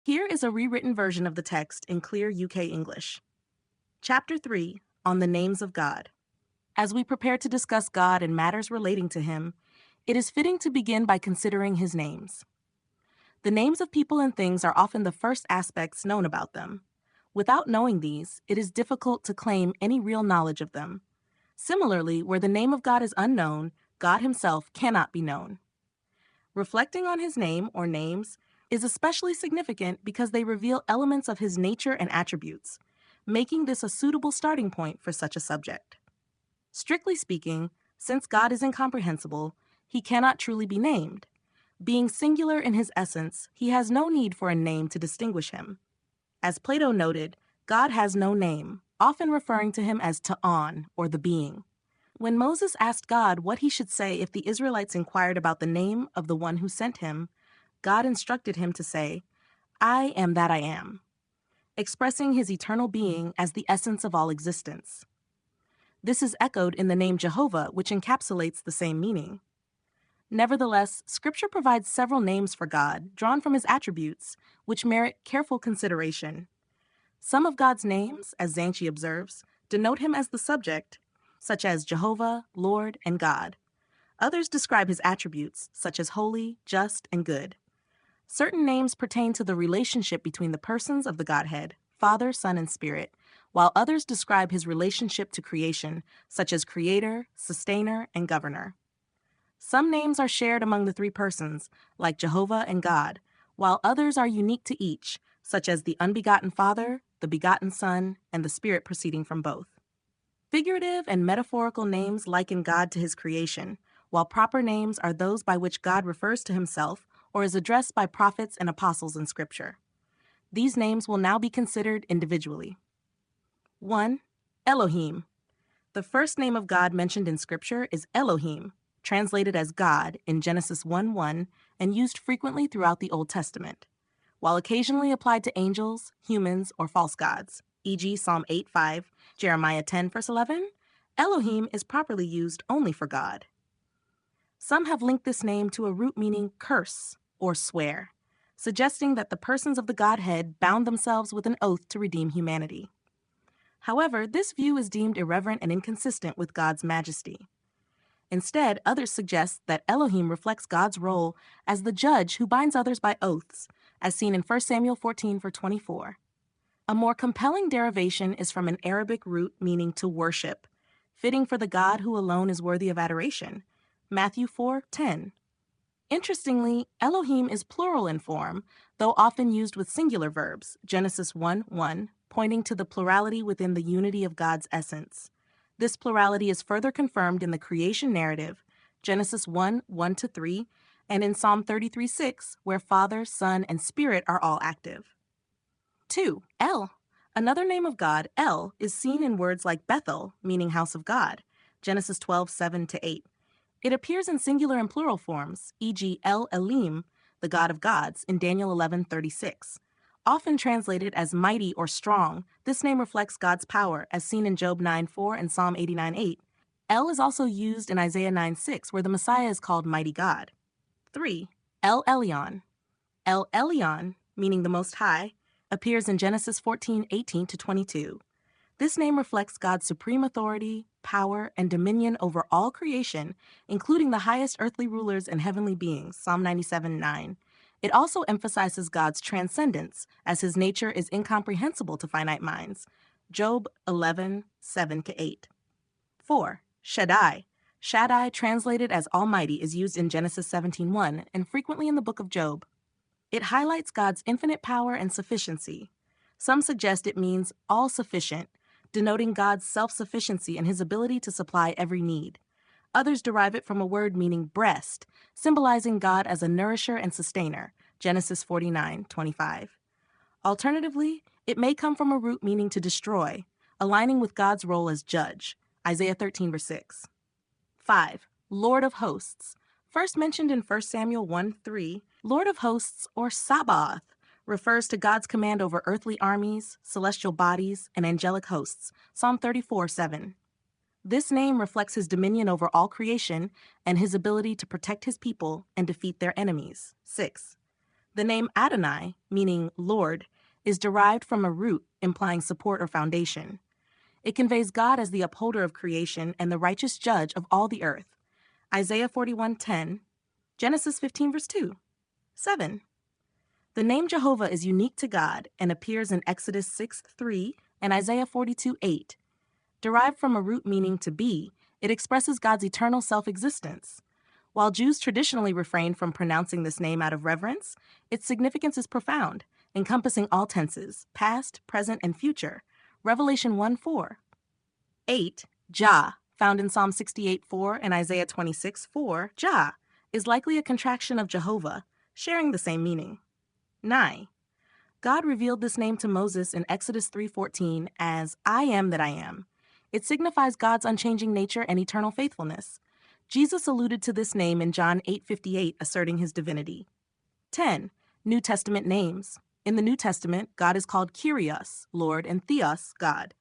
Here is a rewritten version of the text in clear UK English. Chapter 3, on the names of God. As we prepare to discuss God and matters relating to him, it is fitting to begin by considering his names. The names of people and things are often the first aspects known about them. Without knowing these, it is difficult to claim any real knowledge of them. Similarly, where the name of God is unknown, God himself cannot be known. Reflecting on his name or names is especially significant because they reveal elements of his nature and attributes, making this a suitable starting point for such a subject. Strictly speaking, since God is incomprehensible, he cannot truly be named. Being singular in his essence, he has no need for a name to distinguish him. As Plato noted, God has no name, often referring to him as Ta'an, or the being. When Moses asked God what he should say if the Israelites inquired about the name of the one who sent him, God instructed him to say, "I am that I am," expressing his eternal being as the essence of all existence. This is echoed in the name Jehovah, which encapsulates the same meaning. Nevertheless, Scripture provides several names for God, drawn from his attributes, which merit careful consideration. Some of God's names, as Zanchi observes, denote him as the subject, such as Jehovah, Lord, and God. Others describe his attributes, such as holy, just, and good. Certain names pertain to the relationship between the persons of the Godhead, Father, Son, and Spirit, while others describe his relationship to creation, such as Creator, Sustainer, and Governor. Some names are shared among the three persons, like Jehovah and God, while others are unique to each, such as the unbegotten Father, the begotten Son, and the Spirit proceeding from both. Figurative and metaphorical names liken God to his creation, while proper names are those by which God refers to himself or is addressed by prophets and apostles in Scripture. These names will now be considered individually. 1. Elohim. The first name of God mentioned in Scripture is Elohim, translated as God in Genesis 1:1 and used frequently throughout the Old Testament. While occasionally applied to angels, humans, or false gods, e.g. Psalm 8:5, Jeremiah 10 verse 11, Elohim is properly used only for God. Some have linked this name to a root meaning curse or swear, suggesting that the persons of the Godhead bound themselves with an oath to redeem humanity. However, this view is deemed irreverent and inconsistent with God's majesty. Instead, others suggest that Elohim reflects God's role as the judge who binds others by oaths, as seen in 1 Samuel 14 verse 24. A more compelling derivation is from an Arabic root meaning to worship, fitting for the God who alone is worthy of adoration, Matthew 4:10. Interestingly, Elohim is plural in form, though often used with singular verbs, Genesis 1:1, pointing to the plurality within the unity of God's essence. This plurality is further confirmed in the creation narrative, Genesis 1:1-3, and in Psalm 33:6, where Father, Son, and Spirit are all active. 2. El. Another name of God, El, is seen in words like Bethel, meaning house of God, Genesis 12:7-8. It appears in singular and plural forms, e.g. El Elim, the God of gods, in Daniel 11:36. Often translated as mighty or strong, this name reflects God's power, as seen in Job 9:4 and Psalm 89:8. El is also used in Isaiah 9:6, where the Messiah is called Mighty God. 3. El Elyon. El Elyon, meaning the Most High, appears in Genesis 14:18-22. This name reflects God's supreme authority, power, and dominion over all creation, including the highest earthly rulers and heavenly beings, Psalm 97:9. It also emphasizes God's transcendence, as his nature is incomprehensible to finite minds, Job 11:7-8. 4. Shaddai. Shaddai, translated as Almighty, is used in Genesis 17:1 and frequently in the book of Job. It highlights God's infinite power and sufficiency. Some suggest it means all-sufficient, denoting God's self-sufficiency and his ability to supply every need. Others derive it from a word meaning breast, symbolizing God as a nourisher and sustainer, Genesis 49:25. Alternatively, it may come from a root meaning to destroy, aligning with God's role as judge, Isaiah 13 verse 6. 5. Lord of Hosts. First mentioned in 1 Samuel 1:3, Lord of Hosts, or Sabaoth, refers to God's command over earthly armies, celestial bodies, and angelic hosts, Psalm 34:7. This name reflects his dominion over all creation and his ability to protect his people and defeat their enemies. 6. The name Adonai, meaning Lord, is derived from a root implying support or foundation. It conveys God as the upholder of creation and the righteous judge of all the earth. Isaiah 41:10, Genesis 15 verse 2. 7. The name Jehovah is unique to God and appears in Exodus 6:3 and Isaiah 42:8. Derived from a root meaning to be, it expresses God's eternal self-existence. While Jews traditionally refrain from pronouncing this name out of reverence, its significance is profound, encompassing all tenses, past, present, and future. Revelation 1:4. 8. Jah, found in Psalm 68:4 and Isaiah 26:4, Jah, is likely a contraction of Jehovah, sharing the same meaning. 9. God revealed this name to Moses in Exodus 3:14 as I am that I am. It signifies God's unchanging nature and eternal faithfulness. Jesus alluded to this name in John 8:58, asserting his divinity. 10. New Testament names. In the New Testament, God is called Kyrios, Lord, and Theos, God.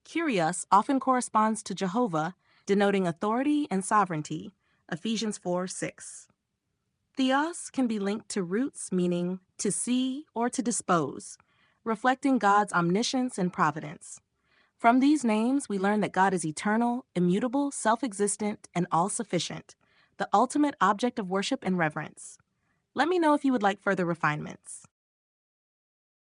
Kyrios often corresponds to Jehovah, denoting authority and sovereignty. Ephesians 4:6. Theos can be linked to roots meaning to see or to dispose, reflecting God's omniscience and providence. From these names, we learn that God is eternal, immutable, self-existent, and all-sufficient, the ultimate object of worship and reverence. Let me know if you would like further refinements.